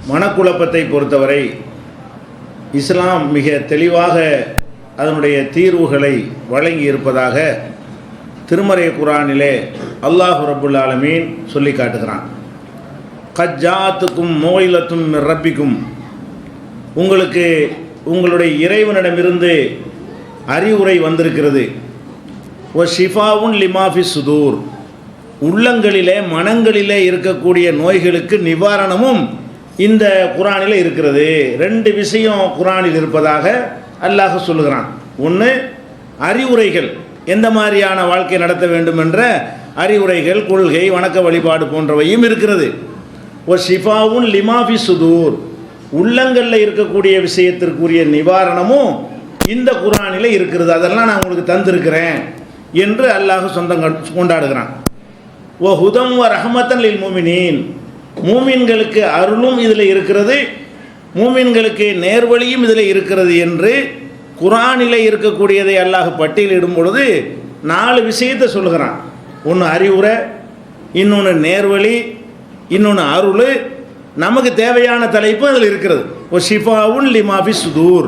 மனக்குழப்பத்தை பொறுத்தவரை இஸ்லாம் மிக தெளிவாக அதனுடைய தீர்வுகளை வழங்கி இருப்பதாக திருமறை குர்ஆனிலே அல்லாஹ் ரப்புல் ஆலமீன் சொல்லி காட்டுகிறான். கஜ்ஜாத்துக்கும் மோயிலத்தும் ரப்பிக்கும், உங்களுக்கு உங்களுடைய இறைவனிடமிருந்து அறிவுரை வந்திருக்கிறது. ஒ ஷிஃபாவுன் லிமாஃபி சுதூர், உள்ளங்களிலே மனங்களிலே இருக்கக்கூடிய நோய்களுக்கு நிவாரணமும் இந்த குர்ஆனில் இருக்கிறது. ரெண்டு விஷயம் குர்ஆனில் இருப்பதாக அல்லாஹ் சொல்லுகிறான். ஒன்று, அறிவுரைகள், எந்த மாதிரியான வாழ்க்கை நடத்த வேண்டும் என்ற அறிவுரைகள், கொள்கை, வணக்க வழிபாடு போன்றவையும் இருக்கிறது. ஒ ஷிஃபாவுன் லிமாஃபி சுதூர், உள்ளங்களில் இருக்கக்கூடிய விஷயத்திற்குரிய நிவாரணமும் இந்த குர்ஆனில் இருக்கிறது. அதெல்லாம் நான் உங்களுக்கு தந்திருக்கிறேன் என்று அல்லாஹ் சொந்தம் கொண்டாடுகிறான். ஓ ஹுதம் வ ரஹ்மத்தன் லில் மூமினீன், மூமின்களுக்கு அருளும் இதில் இருக்கிறது, மூமின்களுக்கு நேர்வழியும் இதில் இருக்கிறது என்று குர்ஆனில் இருக்கக்கூடியதை அல்லாஹ் பட்டியலிடும் பொழுது 4 விஷயத்தை சொல்லுகிறான். ஒன்று அறிவுரை, இன்னொன்று நேர்வழி, இன்னொன்று அருள். நமக்கு தேவையான தலைப்பு அதில் இருக்கிறது. ஓ ஷிஃபாவுன் லிமாஃபி சுதூர்,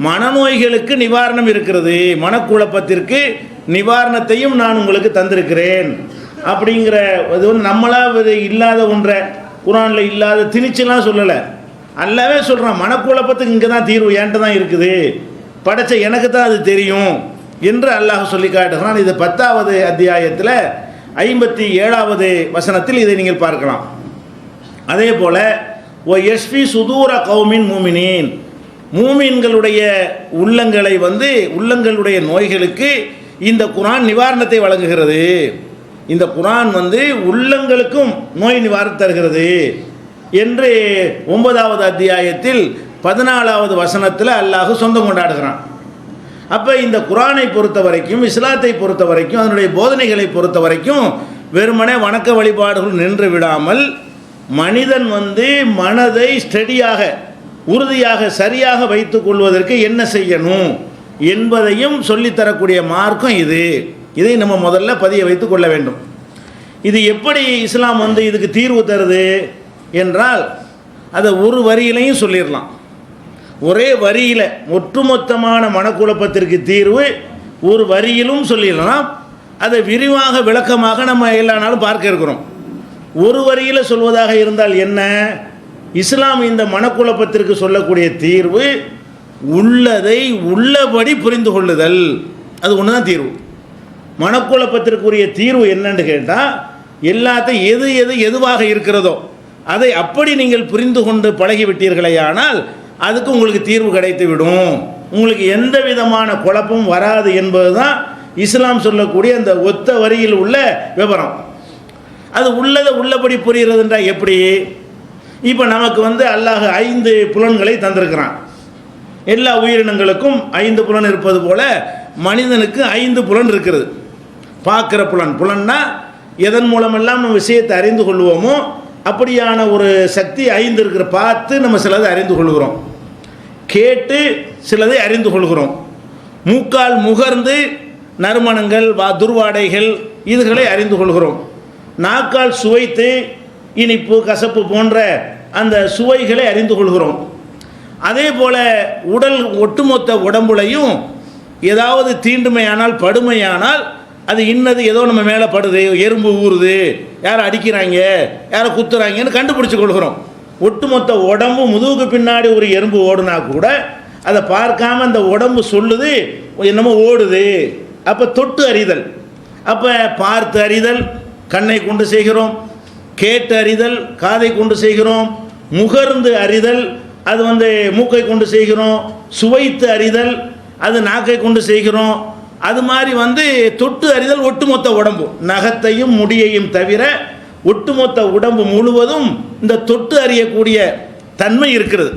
மனநோய்களுக்கு நிவாரணம் இருக்கிறது, மனக்குழப்பத்திற்கு நிவாரணத்தையும் நான் உங்களுக்கு தந்திருக்கிறேன் அப்படிங்கிற இது நம்மளாக இல்லாத ஒன்றை, குர்ஆனில் இல்லாத திணிச்செல்லாம் சொல்லலை, அல்லாவே சொல்கிறான். மனக்குழப்பத்துக்கு இங்கே தான் தீர்வு, என்கிட்ட தான் இருக்குது, படைச்ச எனக்கு தான் அது தெரியும் என்று அல்லாஹ் சொல்லி காட்டுகிறான். இது 10வது அத்தியாயத்தில் 57வது வசனத்தில் இதை நீங்கள் பார்க்கலாம். அதே போல் ஓ யஷ்ஃபி சுதூர கௌமின் மூமினீன், மூமின்களுடைய உள்ளங்களை உள்ளங்களுடைய நோய்களுக்கு இந்த குர்ஆன் நிவாரணத்தை வழங்குகிறது. இந்த குர்ஆன் உள்ளங்களுக்கும் நோய் நிவாரணம் தருகிறது என்று 9வது அத்தியாயத்தில் 14வது வசனத்தில் அல்லாஹ் சொந்தம் கொண்டாடுகிறான். அப்போ இந்த குர்ஆனை பொறுத்த வரைக்கும், இஸ்லாத்தை பொறுத்த வரைக்கும், அதனுடைய போதனைகளை பொறுத்த வரைக்கும் வெறுமனே வணக்க வழிபாடுகள் நின்று விடாமல் மனிதன் மனதை ஸ்டெடியாக, உறுதியாக, சரியாக வைத்துக் கொள்வதற்கு என்ன செய்யணும் என்பதையும் சொல்லித்தரக்கூடிய மார்க்கம் இது. இதை நம்ம முதல்ல பதிய வைத்து கொள்ள வேண்டும். இது எப்படி இஸ்லாம் இதுக்கு தீர்வு தருது என்றால், அதை ஒரு வரியிலையும் சொல்லிடலாம். ஒரே வரியில் ஒட்டுமொத்தமான மனக்குழப்பத்திற்கு தீர்வு ஒரு வரியிலும் சொல்லிடலாம். அதை விரிவாக விளக்கமாக நம்ம எல்லா நாளும் பார்க்க இருக்கிறோம். ஒரு வரியில் சொல்வதாக இருந்தால் என்ன, இஸ்லாம் இந்த மனக்குழப்பத்திற்கு சொல்லக்கூடிய தீர்வு உள்ளதை உள்ளபடி புரிந்து கொள்ளுதல், அது ஒன்று தான் தீர்வு. மனக்குழப்பத்திற்குரிய தீர்வு என்னன்னு கேட்டால், எல்லாத்தையும் எதுவாக இருக்கிறதோ அதை அப்படி நீங்கள் புரிந்து கொண்டு பழகிவிட்டீர்களே ஆனால் அதுக்கு உங்களுக்கு தீர்வு கிடைத்து விடும், உங்களுக்கு எந்த விதமான குழப்பமும் வராது என்பது தான் இஸ்லாம் சொல்லக்கூடிய அந்த ஒத்த வரியில் உள்ள விவரம். அது உள்ளதை உள்ளபடி புரிகிறதுன்றா எப்படி? இப்போ நமக்கு அல்லாஹ் 5 புலன்களை தந்திருக்கிறான். எல்லா உயிரினங்களுக்கும் 5 புலன் இருப்பது போல மனிதனுக்கு 5 புலன் இருக்கிறது. பார்க்குற புலன்னா எதன் மூலமெல்லாம் நம்ம விஷயத்தை அறிந்து கொள்வோமோ அப்படியான ஒரு சக்தி 5 இருக்கிற. பார்த்து நம்ம சிலதை அறிந்து கொள்கிறோம், கேட்டு சிலதை அறிந்து கொள்கிறோம், மூக்கால் முகர்ந்து நறுமணங்கள், துர்வாடைகள் இதுகளை அறிந்து கொள்கிறோம், நாக்கால் சுவைத்து இனிப்பு, கசப்பு போன்ற அந்த சுவைகளை அறிந்து கொள்கிறோம். அதே போல் உடல் ஒட்டுமொத்த உடம்புலையும் ஏதாவது தீண்டுமையானால், படுமையானால், அது இன்னது ஏதோ நம்ம மேலே படுது, எறும்பு ஊறுது, யாரை அடிக்கிறாங்க, யாரை குத்துறாங்கன்னு கண்டுபிடிச்சு கொள்கிறோம். ஒட்டுமொத்த உடம்பு முதுகுக்கு பின்னாடி ஒரு எறும்பு ஓடுனா கூட அதை பார்க்காம அந்த உடம்பு சொல்லுது என்னமோ ஓடுது. அப்போ தொட்டு அறிதல், அப்போ பார்த்து அறிதல் கண்ணை கொண்டு செய்கிறோம், கேட்டு அறிதல் காதை கொண்டு செய்கிறோம், முகர்ந்து அறிதல் அது மூக்கை கொண்டு செய்கிறோம், சுவைத்து அறிதல் அது நாக்கை கொண்டு செய்கிறோம். அது மாதிரி தொட்டு அறிதல் ஒட்டுமொத்த உடம்பு, நகத்தையும் முடியையும் தவிர ஒட்டுமொத்த உடம்பு முழுவதும் இந்த தொட்டு அறியக்கூடிய தன்மை இருக்கிறது.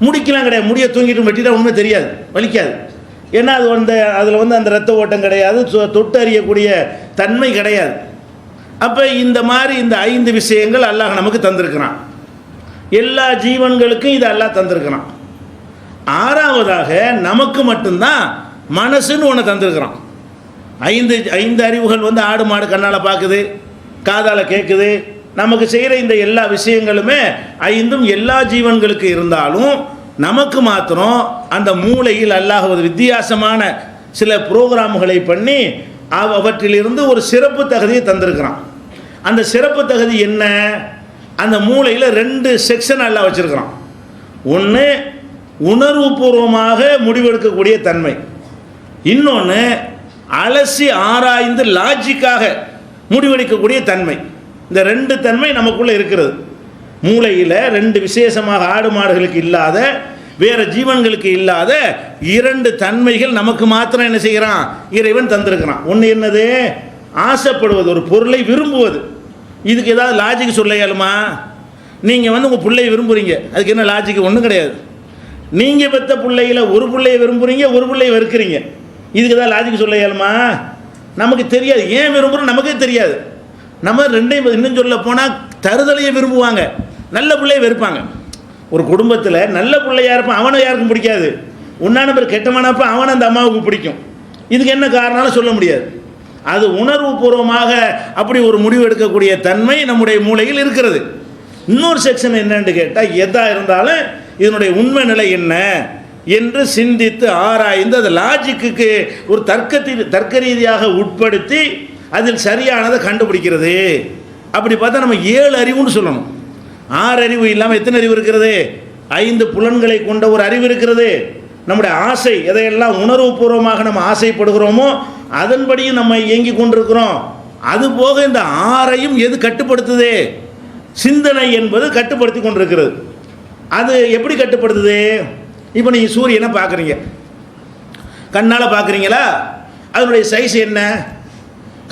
முடிக்கலாம் கிடையாது, முடியை தூங்கிட்டு வெட்டிட்டா உண்மை தெரியாது, வலிக்காது. ஏன்னா அது அதில் அந்த இரத்த ஓட்டம் கிடையாது, தொட்டு அறியக்கூடிய தன்மை கிடையாது. அப்போ இந்த மாதிரி இந்த 5 விஷயங்கள் அல்லாஹ் நமக்கு தந்திருக்கிறான். எல்லா ஜீவன்களுக்கும் இது அல்லாஹ் தந்திருக்கிறான். 6வதாக நமக்கு மட்டும்தான் மனசுன்னு ஒன்று தந்திருக்கிறான். 5 அறிவுகள் ஆடு மாடு கண்ணால் பார்க்குது, காதால் கேட்குது, நமக்கு செய்கிற இந்த எல்லா விஷயங்களுமே ஐந்தும் எல்லா ஜீவன்களுக்கு இருந்தாலும் நமக்கு மாத்திரம் அந்த மூளையில் அல்லாஹ் ஒரு வித்தியாசமான சில புரோகிராம்களை பண்ணி அவற்றிலிருந்து ஒரு சிறப்பு தகுதியை தந்திருக்கிறான். அந்த சிறப்பு தகுதி என்ன? அந்த மூளையில் 2 செக்ஷன் அல்லாஹ் வச்சிருக்கிறான். ஒன்று உணர்வுபூர்வமாக முடிவெடுக்கக்கூடிய தன்மை, இன்னொன்று அலசி ஆராய்ந்து லாஜிக்காக முடிவெடுக்கக்கூடிய தன்மை. இந்த 2 தன்மை நமக்குள்ளே இருக்கிறது. மூளையில் 2 விசேஷமாக ஆடு மாடுகளுக்கு இல்லாத, வேறு ஜீவன்களுக்கு இல்லாத 2 தன்மைகள் நமக்கு மாத்திரம் என்ன செய்கிறான்? இறைவன் தந்திருக்கிறான். ஒன்று என்னது? ஆசைப்படுவது, ஒரு பொருளை விரும்புவது. இதுக்கு ஏதாவது லாஜிக் சொல்ல இயலுமா? நீங்கள் உங்கள் பிள்ளையை விரும்புகிறீங்க, அதுக்கு என்ன லாஜிக்? ஒன்றும் கிடையாது. நீங்கள் பெற்ற பிள்ளையில் ஒரு பிள்ளையை விரும்புகிறீங்க, ஒரு பிள்ளையை வெறுக்கிறீங்க, இதுக்கு ஏதாவது லாஜிக் சொல்ல இயலுமா? நமக்கு தெரியாது. ஏன் விரும்புகிறோம் நமக்கே தெரியாது. நம்ம ரெண்டையும் இன்னும் சொல்ல போனால் தருதலையை விரும்புவாங்க, நல்ல பிள்ளையை வெறுப்பாங்க. ஒரு குடும்பத்தில் நல்ல பிள்ளையாக இருப்பான், அவனை யாருக்கும் பிடிக்காது. உன்னான பேர் கெட்டவனப்போ அவனை அந்த அம்மாவுக்கு பிடிக்கும். இதுக்கு என்ன காரணம்னு சொல்ல முடியாது. அது உணர்வு பூர்வமாக அப்படி ஒரு முடிவு எடுக்கக்கூடிய தன்மை நம்முடைய மூளையில் இருக்கிறது. இன்னொரு செக்ஷன் என்னன்னு கேட்டால், எதா இருந்தாலும் இதனுடைய உண்மை நிலை என்ன என்று சிந்தித்து ஆராய்ந்து அது லாஜிக்கு ஒரு தர்க்க ரீதியாக உட்படுத்தி அதில் சரியானதை கண்டுபிடிக்கிறது. அப்படி பார்த்தா நம்ம 7 அறிவுன்னு சொல்லணும். 6 அறிவு இல்லாமல் எத்தனை அறிவு இருக்கிறது? 5 புலன்களை கொண்ட ஒரு அறிவு இருக்கிறது. நம்முடைய ஆசை, எதையெல்லாம் உணர்வுபூர்வமாக நம்ம ஆசைப்படுகிறோமோ அதன்படியும் நம்ம இயங்கி கொண்டிருக்கிறோம். அதுபோக இந்த 6ஐயும் எது கட்டுப்படுத்துது? சிந்தனை என்பது கட்டுப்படுத்தி கொண்டிருக்கிறது. அது எப்படி கட்டுப்படுத்துது? இப்போ நீங்கள் சூரியனை பார்க்குறீங்க, கண்ணால் பார்க்குறீங்களா? அதனுடைய சைஸ் என்ன?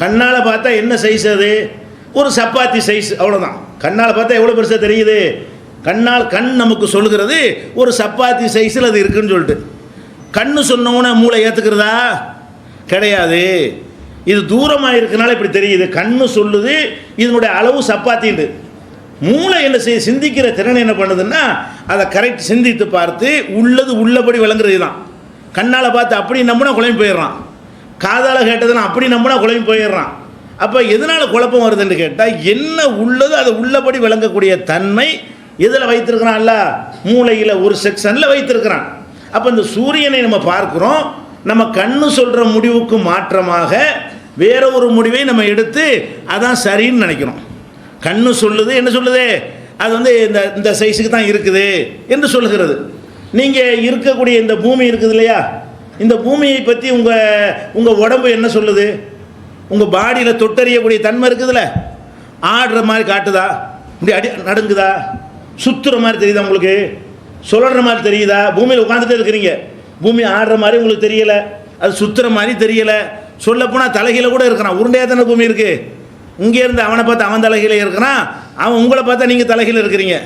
கண்ணால் பார்த்தா என்ன சைஸ்? அது ஒரு சப்பாத்தி சைஸ், அவ்வளோதான். கண்ணால் பார்த்தா எவ்வளோ பெருசாக தெரியுது? கண் நமக்கு சொல்லுகிறது ஒரு சப்பாத்தி சைஸில் அது இருக்குன்னு சொல்லிட்டு. கண்ணு சொன்னவொன்னே மூளை ஏற்றுக்கிறதா? கிடையாது. இது தூரமாக இருக்கனால இப்படி தெரியுது. கண்ணு சொல்லுது இதனுடைய அளவு சப்பாத்தின்னு. மூளை என்ன செய்ய, சிந்திக்கிற திறன் என்ன பண்ணுதுன்னா அதை கரெக்ட் சிந்தித்து பார்த்து உள்ளது உள்ளபடி விளங்குறது தான். கண்ணால் பார்த்து அப்படி நம்பினா குழம்பு போயிடுறான், காதால் கேட்டதுன்னா அப்படி நம்பினா குழம்பு போயிடுறான். அப்போ எதனால் குழப்பம் வருதுன்னு கேட்டால், என்ன உள்ளது அதை உள்ளபடி விளங்கக்கூடிய தன்மை எதில் வைத்திருக்கிறான்ல? மூளையில் ஒரு செக்ஷனில் வைத்திருக்கிறான். அப்போ இந்த சூரியனை நம்ம பார்க்குறோம், நம்ம கண்ணு சொல்கிற முடிவுக்கு மாற்றமாக வேற ஒரு முடிவை நம்ம எடுத்து அதான் சரின்னு நினைக்கிறோம். கண்ணு சொல்லுது, என்ன சொல்லுது? அது இந்த சைஸுக்கு தான் இருக்குது என்று சொல்லுகிறது. நீங்கள் இருக்கக்கூடிய இந்த பூமி இருக்குது இல்லையா, இந்த பூமியை பற்றி உங்கள் உடம்பு என்ன சொல்லுது? உங்கள் பாடியில் தொட்டறியக்கூடிய தன்மை இருக்குதுல்ல, ஆடுற மாதிரி காட்டுதா? இப்படி நடுங்குதா? சுற்றுற மாதிரி தெரியுதா? உங்களுக்கு சுழற மாதிரி தெரியுதா? பூமியில் உட்காந்துட்டே இருக்கிறீங்க, பூமி ஆடுற மாதிரி உங்களுக்கு தெரியலை, அது சுற்றுற மாதிரி தெரியலை. சொல்லப்போனால் தலைகீழ கூட இருக்கிறான். உருண்டையாக தானே பூமி இருக்குது. இங்கேருந்து அவனை பார்த்து அவன் தலைகீழ இருக்கிறான், அவன் உங்களை பார்த்தா நீங்கள் தலைகீழ இருக்கிறீங்க.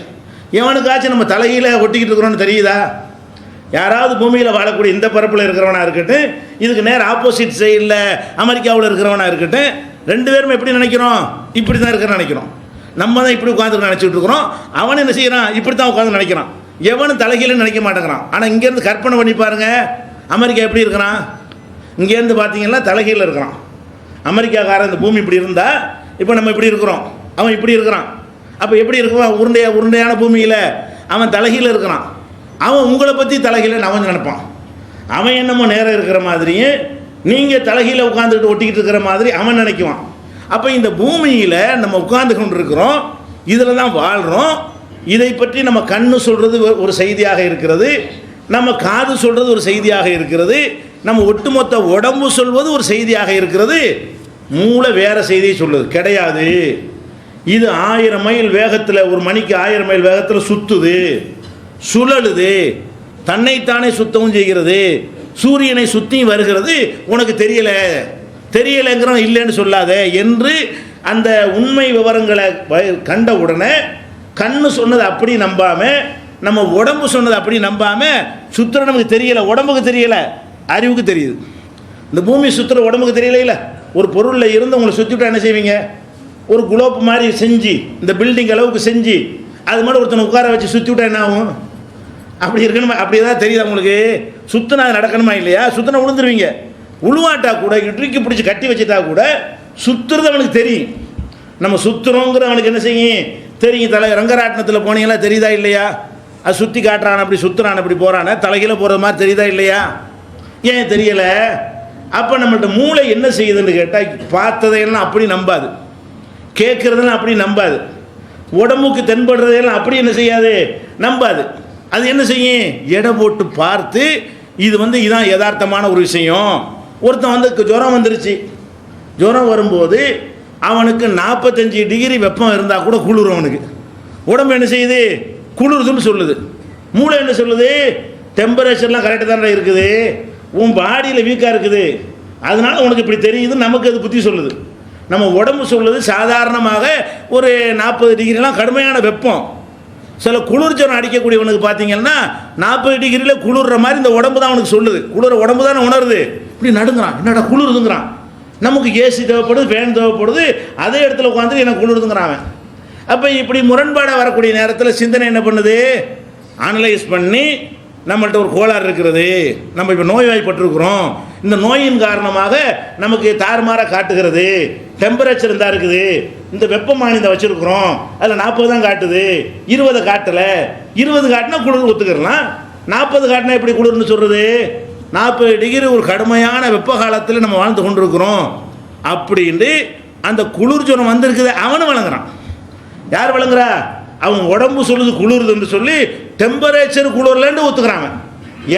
எவனுக்காச்சும் நம்ம தலைகீழ ஒட்டிக்கிட்டு இருக்கிறோன்னு தெரியுதா? யாராவது பூமியில் வாழக்கூடிய இந்த பரப்பில் இருக்கிறவனா இருக்கட்டும், இதுக்கு நேர் ஆப்போசிட் சைடில் அமெரிக்காவில் இருக்கிறவனா இருக்கட்டும், 2 பேரும் எப்படி நினைக்கிறோம்? இப்படி தான் இருக்கிற நினைக்கிறோம். நம்ம தான் இப்படி உட்காந்து நினச்சிட்டு இருக்கிறோம். அவன் என்ன செய்கிறான்? இப்படி தான் உட்காந்து நினைக்கிறான். எவனும் தலைகீழ நினைக்க மாட்டேங்கிறான். ஆனால் இங்கேருந்து கற்பனை பண்ணி பாருங்கள், அமெரிக்கா எப்படி இருக்கிறான்? இங்கேருந்து பார்த்தீங்கன்னா தலைகீழ இருக்கிறான். அமெரிக்காக்காரன் இந்த பூமி இப்படி இருந்தால் இப்போ நம்ம இப்படி இருக்கிறோம், அவன் இப்படி இருக்கிறான். அப்போ எப்படி இருக்கிறான்? உருண்டையான பூமியில் அவன் தலைகீழ இருக்கிறான். அவன் உங்களை பற்றி தலைகீழன்னு அவன் நினைப்பான். அவன் என்னமோ நேரம் இருக்கிற மாதிரியும் நீங்கள் தலைகீழ உட்காந்துக்கிட்டு ஒட்டிக்கிட்டு இருக்கிற மாதிரி அவன் நினைக்குவான். அப்போ இந்த பூமியில் நம்ம உட்கார்ந்து கொண்டு இருக்கிறோம், இதில் தான் வாழ்கிறோம். இதை பற்றி நம்ம கண்ணு சொல்கிறது ஒரு செய்தியாக இருக்கிறது, நம்ம காது சொல்கிறது ஒரு செய்தியாக இருக்கிறது, நம்ம ஒட்டுமொத்த உடம்பு சொல்வது ஒரு செய்தியாக இருக்கிறது. மூளை வேறு செய்தியை சொல்லுது கிடையாது. இது 1000 மைல் வேகத்தில், ஒரு மணிக்கு 1000 மைல் வேகத்தில் சுற்றுது, சுழலுது, தன்னைத்தானே சுத்தவும் செய்கிறது, சூரியனை சுற்றி வருகிறது. உனக்கு தெரியலைங்கிறோம் இல்லைன்னு சொல்லாத என்று அந்த உண்மை விவரங்களை கண்ட உடனே கண்ணு சொன்னது அப்படி நம்பாமல், நம்ம உடம்பு சொன்னது அப்படி நம்பாமல் சுற்றுற நமக்கு தெரியலை, உடம்புக்கு தெரியலை, அறிவுக்கு தெரியுது. இந்த பூமி சுற்றுற உடம்புக்கு தெரியல. இல்லை, ஒரு பொருளில் இருந்து உங்களை சுற்றிவிட்டா என்ன செய்வீங்க? ஒரு குலோப்பு மாதிரி செஞ்சு, இந்த பில்டிங் அளவுக்கு செஞ்சு அது மாதிரி ஒருத்தனை உட்கார வச்சு சுற்றி விட்டா என்ன ஆகும்? அப்படி இருக்கணுமா? அப்படி தான் தெரியுதா உங்களுக்கு? சுற்றினா நடக்கணுமா இல்லையா? சுற்றினா விழுந்துருவீங்க. உழுவாட்டா கூட இட்லிக்கு பிடிச்சி கட்டி வச்சுட்டா கூட சுற்றுறது அவனுக்கு தெரியும். நம்ம சுற்றுறோங்கிற அவனுக்கு என்ன செய்யும் தெரியும். ரங்கராட்டினத்தில் போனீங்களா தெரியுதா இல்லையா? அது சுற்றி காட்டுறான், அப்படி சுற்றுறான், அப்படி போகிறான தலைகீழ போகிற மாதிரி தெரியுதா இல்லையா? ஏன் தெரியலை? அப்போ நம்மள்ட்ட மூளை என்ன செய்யுதுன்னு கேட்டால் பார்த்ததையெல்லாம் அப்படி நம்பாது, கேட்குறதெல்லாம் அப்படி நம்பாது, உடம்புக்கு தென்படுறதெல்லாம் அப்படி என்ன செய்யாது, நம்பாது. அது என்ன செய்யும், எடை போட்டு பார்த்து இது இதான் யதார்த்தமான ஒரு விஷயம். ஒருத்தன் ஜுரம் வந்துருச்சு, ஜுரம் வரும்போது அவனுக்கு 45 டிகிரி வெப்பம் இருந்தால் கூட குளிர், அவனுக்கு உடம்பு என்ன செய்யுது, குளிருதுன்னு சொல்லுது. மூளை என்ன சொல்லுது, டெம்பரேச்சர்லாம் கரெக்டாக தானே இருக்குது, உன் பாடியில் வீக்காக இருக்குது, அதனால உனக்கு இப்படி தெரியுதுன்னு நமக்கு அது புத்தி சொல்லுது. நம்ம உடம்பு சொல்லுது சாதாரணமாக ஒரு 40 டிகிரிலாம் கடுமையான வெப்பம். சில குளிர்ஜரம் அடிக்கக்கூடியவனுக்கு பார்த்தீங்கன்னா 40 டிகிரியில் குளிர்ற மாதிரி இந்த உடம்பு தான் அவனுக்கு சொல்லுது. குளிர உடம்பு தானே உணருது, இப்படி நடுங்கிறான், என்னடா குளிருதுங்கிறான். நமக்கு ஏசி தேவைப்படுது, ஃபேன் தேவைப்படுது, அதே இடத்துல உட்காந்து எனக்கு குளிருதுங்கிறான் அவன். அப்போ இப்படி முரண்பாடாக வரக்கூடிய நேரத்தில் சிந்தனை என்ன பண்ணுது, அனலைஸ் பண்ணி நம்மள்ட்ட ஒரு கோளாறு இருக்கிறது, நம்ம இப்போ நோய்வாய்ப்பட்டிருக்கிறோம், இந்த நோயின் காரணமாக நமக்கு தாறுமாறாக காட்டுகிறது, டெம்பரேச்சர் இருந்தால் இருக்குது, இந்த வெப்பமானி இந்த வச்சுருக்குறோம், அதில் 40 தான் காட்டுது, 20 காட்டலை, 20 காட்டினா குளிர் ஒத்துக்கிறலாம், 40 காட்டினா எப்படி குளிர்னு சொல்கிறது, 40 டிகிரி ஒரு கடுமையான வெப்ப காலத்தில் நம்ம வாழ்ந்து கொண்டிருக்கிறோம் அப்படின்ட்டு அந்த குளிர் ஜுரம் வந்திருக்குது அவனு வழங்குறான். யார் வழங்குறா, அவன் உடம்பு சொல்லுது குளிருதுன்னு சொல்லி டெம்பரேச்சர் குளிர்லன்னு ஒத்துக்கிறாங்க.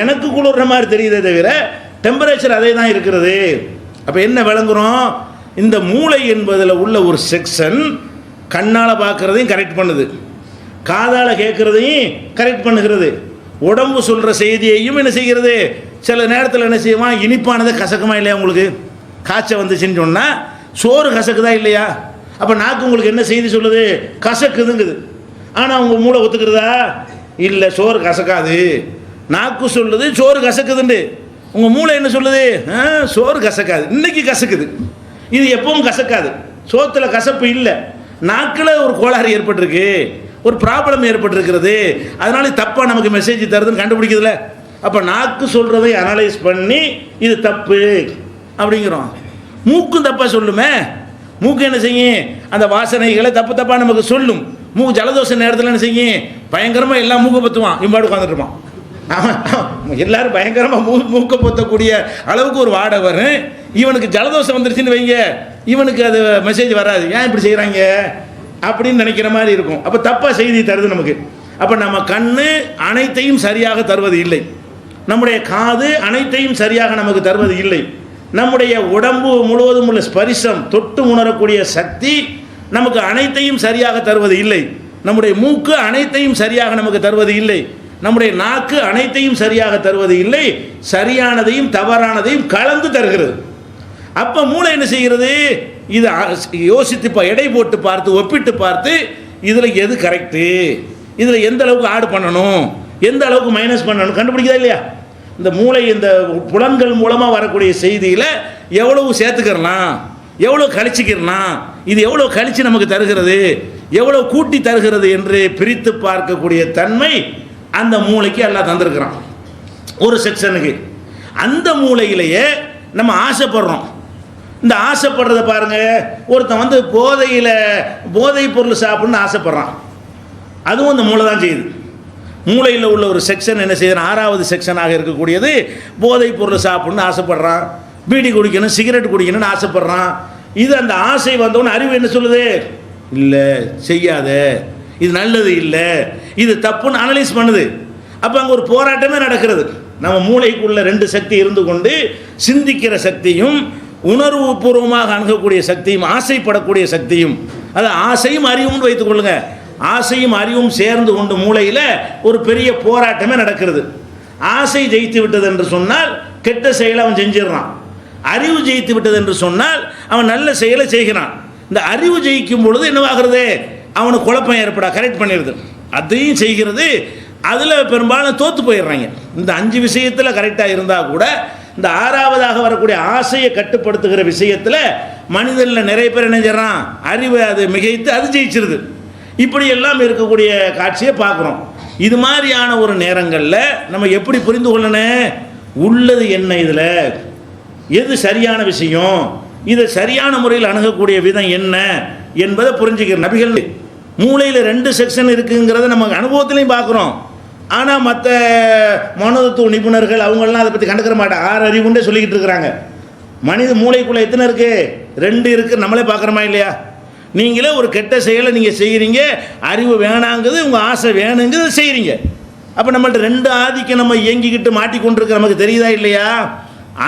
எனக்கு குளிர்ற மாதிரி தெரியுதே தவிர டெம்பரேச்சர் அதே தான் இருக்கிறது. அப்போ என்ன விளங்குறோம், இந்த மூளை என்பதில் உள்ள ஒரு செக்ஷன் கண்ணால் பார்க்குறதையும் கரெக்ட் பண்ணுது, காதால் கேட்குறதையும் கரெக்ட் பண்ணுகிறது, உடம்பு சொல்கிற செய்தியையும் என்ன செய்கிறது. சில நேரத்தில் என்ன செய்வான், இனிப்பானதை கசக்குமா இல்லையா, உங்களுக்கு காய்ச்சல் வந்துச்சுன்னு சொன்னால் சோறு கசக்குதா இல்லையா, அப்போ நாக்கு உங்களுக்கு என்ன செய்தி சொல்லுது, கசக்குதுங்குது. ஆனால் உங்கள் மூளை ஒத்துக்கிறதா, இல்லை சோறு கசக்காது, நாக்கு சொல்லுது சோறு கசக்குதுண்டு, உங்கள் மூளை என்ன சொல்லுது, சோறு கசக்காது, இன்னைக்கு கசக்குது, இது எப்பவும் கசக்காது, சோத்தில் கசப்பு இல்லை, நாக்கில் ஒரு கோளாறு ஏற்பட்டிருக்கு, ஒரு ப்ராப்ளம் ஏற்பட்டிருக்கிறது, அதனால தப்பாக நமக்கு மெசேஜ் தருதுன்னு கண்டுபிடிக்கிறதுல. அப்போ நாக்கு சொல்கிறதை அனலைஸ் பண்ணி இது தப்பு அப்படிங்கிறோம். மூக்கும் தப்பாக சொல்லுமே, மூக்கு என்ன செய்யும், அந்த வாசனைகளை தப்பு தப்பாக நமக்கு சொல்லும். மூக்கு ஜலதோஷ நேரத்தில் என்ன செய்யும், பயங்கரமாக எல்லாம் மூக்கை பற்றுவான், இம்பாடு உட்காந்துட்டுருப்பான். ஆமாம், எல்லாரும் பயங்கரமாக மூக்கை பொத்தக்கூடிய அளவுக்கு ஒரு வாடை வரும். இவனுக்கு ஜலதோஷம் வந்துருச்சுன்னு வைங்க, இவனுக்கு அது மெசேஜ் வராது, ஏன் இப்படி செய்கிறாங்க அப்படின்னு நினைக்கிற மாதிரி இருக்கும். அப்போ தப்பாக செய்தி தருது நமக்கு. அப்போ நம்ம கண்ணு அனைத்தையும் சரியாக தருவது இல்லை, நம்முடைய காது அனைத்தையும் சரியாக நமக்கு தருவது இல்லை, நம்முடைய உடம்பு முழுவதும் உள்ள ஸ்பரிசம் தொட்டு உணரக்கூடிய சக்தி நமக்கு அனைத்தையும் சரியாக தருவது இல்லை, நம்முடைய மூக்கு அனைத்தையும் சரியாக நமக்கு தருவது இல்லை, நம்முடைய நாக்கு அனைத்தையும் சரியாக தருவது இல்லை, சரியானதையும் தவறானதையும் கலந்து தருகிறது. அப்போ மூளை என்ன செய்கிறது, இது யோசித்து எடை போட்டு பார்த்து ஒப்பிட்டு பார்த்து இதில் எது கரெக்டு, இதில் எந்த அளவுக்கு ஆட் பண்ணணும், எந்த அளவுக்கு மைனஸ் பண்ணணும் கண்டுபிடிக்கிறதா இல்லையா. இந்த மூளை இந்த புலன்கள் மூலமாக வரக்கூடிய செய்தியில் எவ்வளவு சேர்த்துக்கிறலாம், எவ்வளோ கழிச்சிக்கிறலாம், இது எவ்வளோ கழித்து நமக்கு தருகிறது, எவ்வளோ கூட்டி தருகிறது என்று பிரித்து பார்க்கக்கூடிய தன்மை அந்த மூளைக்கு எல்லாம் தந்திருக்கிறான் ஒரு செக்ஷனுக்கு. அந்த மூளையிலேயே நம்ம ஆசைப்படுறோம். இந்த ஆசைப்படுறத பாருங்க, ஒருத்தன் போதை பொருள் சாப்பிட்ணுன்னு ஆசைப்படுறான், அதுவும் அந்த மூளை தான் செய்யுது. மூளையில் உள்ள ஒரு செக்ஷன் என்ன செய்யுது, 6வது செக்ஷனாக இருக்கக்கூடியது போதைப் பொருள் சாப்பிட்ணுன்னு ஆசைப்படுறான், பீடி குடிக்கணும், சிகரெட் குடிக்கணும்னு ஆசைப்படுறான். இது அந்த ஆசை வந்தோன்னு அறிவு என்ன சொல்லுது, இல்லை செய்யாத, இது நல்லது இல்லை, இது தப்புன்னு அனலைஸ் பண்ணுது. அப்போ அங்கே ஒரு போராட்டமே நடக்கிறது. நம்ம மூளைக்குள்ள 2 சக்தி இருந்து கொண்டு சிந்திக்கிற சக்தியும் உணர்வு பூர்வமாக அணுகக்கூடிய சக்தியும் ஆசைப்படக்கூடிய சக்தியும், அது ஆசையும் அறிவும் வைத்துக் கொள்ளுங்க, ஆசையும் அறிவும் சேர்ந்து கொண்டு மூளையில் ஒரு பெரிய போராட்டமே நடக்கிறது. ஆசை ஜெயித்து விட்டது என்று சொன்னால் கெட்ட செயலை அவன் செஞ்சிடறான், அறிவு ஜெயித்து விட்டது என்று சொன்னால் அவன் நல்ல செயலை செய்கிறான். இந்த அறிவு ஜெயிக்கும் பொழுது என்னவாகிறது, அவனுக்கு குழப்பம் ஏற்படா, கரெக்ட் பண்ணிடுது, அதையும் செய்கிறது. அதில் பெரும்பாலும் தோற்று போயிடுறாங்க. இந்த 5 விஷயத்தில் கரெக்டாக இருந்தால் கூட இந்த 6வதாக வரக்கூடிய ஆசையை கட்டுப்படுத்துகிற விஷயத்தில் மனிதனில் நிறைய பேர் என்ன செய்கிறான், அறிவை அது மிகைத்து அது ஜெயிச்சிருது. இப்படியெல்லாம் இருக்கக்கூடிய காட்சியை பார்க்குறோம். இது மாதிரியான ஒரு நேரங்களில் நம்ம எப்படி புரிந்து கொள்ளணும், உள்ளது என்ன, இதில் எது சரியான விஷயம், இதை சரியான முறையில் அணுகக்கூடிய விதம் என்ன, என்பதை புரிஞ்சுக்கிற நபிகள் மூளையில் 2 செக்ஷன் இருக்குங்கிறத நம்ம அனுபவத்திலையும் பார்க்குறோம். ஆனால் மற்ற மனோதத்துவ நிபுணர்கள் அவங்களாம் அதை பற்றி கண்டுக்கிற மாட்டாங்க. 6 அறிவுண்டே சொல்லிக்கிட்டு இருக்கிறாங்க. மனித மூளைக்குள்ளே எத்தனை இருக்குது? 2 இருக்குது. நம்மளே பார்க்குறோமா இல்லையா? நீங்களே ஒரு கெட்ட செயலை நீங்கள் செய்கிறீங்க, அறிவு வேணாங்குது, உங்கள் ஆசை வேணுங்குது செய்கிறீங்க. அப்போ நம்மள்ட்ட 2 ஆதிக்கம் நம்ம இயங்கிக்கிட்டு மாட்டிக்கொண்டிருக்க நமக்கு தெரியுதா இல்லையா?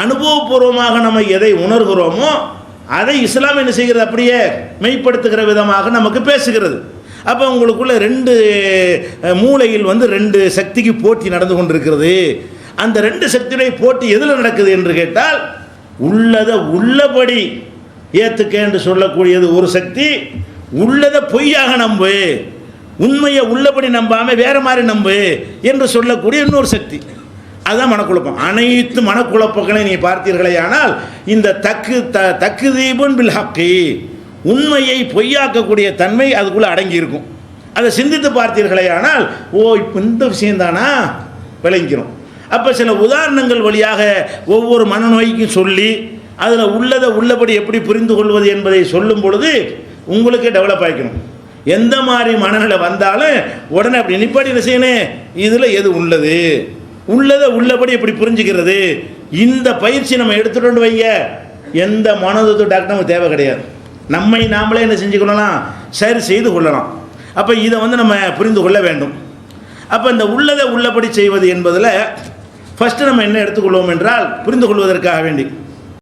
அனுபவபூர்வமாக நம்ம எதை உணர்கிறோமோ அதை இஸ்லாம் என்ன செய்கிறது? அப்படியே மெய்ப்படுத்துகிற விதமாக நமக்கு பேசுகிறது. அப்போ உங்களுக்குள்ள 2 மூளையில் 2 சக்திக்கு போட்டி நடந்து கொண்டிருக்கிறது. அந்த 2 சக்தியுடைய போட்டி எதில் நடக்குது என்று கேட்டால், உள்ளதை உள்ளபடி ஏற்றுக்க என்று சொல்லக்கூடியது ஒரு சக்தி, உள்ளதை பொய்யாக நம்பு, உண்மையை உள்ளபடி நம்பாமல் வேறு மாதிரி நம்பு என்று சொல்லக்கூடிய இன்னொரு சக்தி. அதுதான் மனக்குழப்பம். அனைத்து மனக்குழப்பங்களை நீ பார்த்தீர்களே ஆனால் இந்த தக்குதீபுன் பில் ஹக்கி, உண்மையை பொய்யாக்கக்கூடிய தன்மை அதுக்குள்ளே அடங்கி இருக்கும். அதை சிந்தித்து பார்த்தீர்களே ஆனால், ஓ இப்போ இந்த விஷயந்தானா விளங்கிறோம். அப்போ சில உதாரணங்கள் வழியாக ஒவ்வொரு மனநோய்க்கும் சொல்லி அதில் உள்ளதை உள்ளபடி எப்படி புரிந்து கொள்வது என்பதை சொல்லும் பொழுது உங்களுக்கே டெவலப் ஆகிக்கணும். எந்த மாதிரி மனநிலை வந்தாலும் உடனே அப்படி நிப்பாடி என்ன செய்யணும், இதில் எது உள்ளதை உள்ளபடி எப்படி புரிஞ்சுக்கிறது. இந்த பயிற்சி நம்ம எடுத்துகிட்டு வைங்க, எந்த மனோதத்துவ டாக்டர் நமக்கு தேவை கிடையாது. நம்மை நாமளே என்ன செஞ்சுக்கொள்ளலாம், சரி செய்து கொள்ளலாம். அப்போ இதை நம்ம புரிந்து கொள்ள வேண்டும். அப்போ இந்த உள்ளதை உள்ளபடி செய்வது என்பதில் ஃபஸ்ட்டு நம்ம என்ன எடுத்துக்கொள்வோம் என்றால், புரிந்து கொள்வதற்காக வேண்டி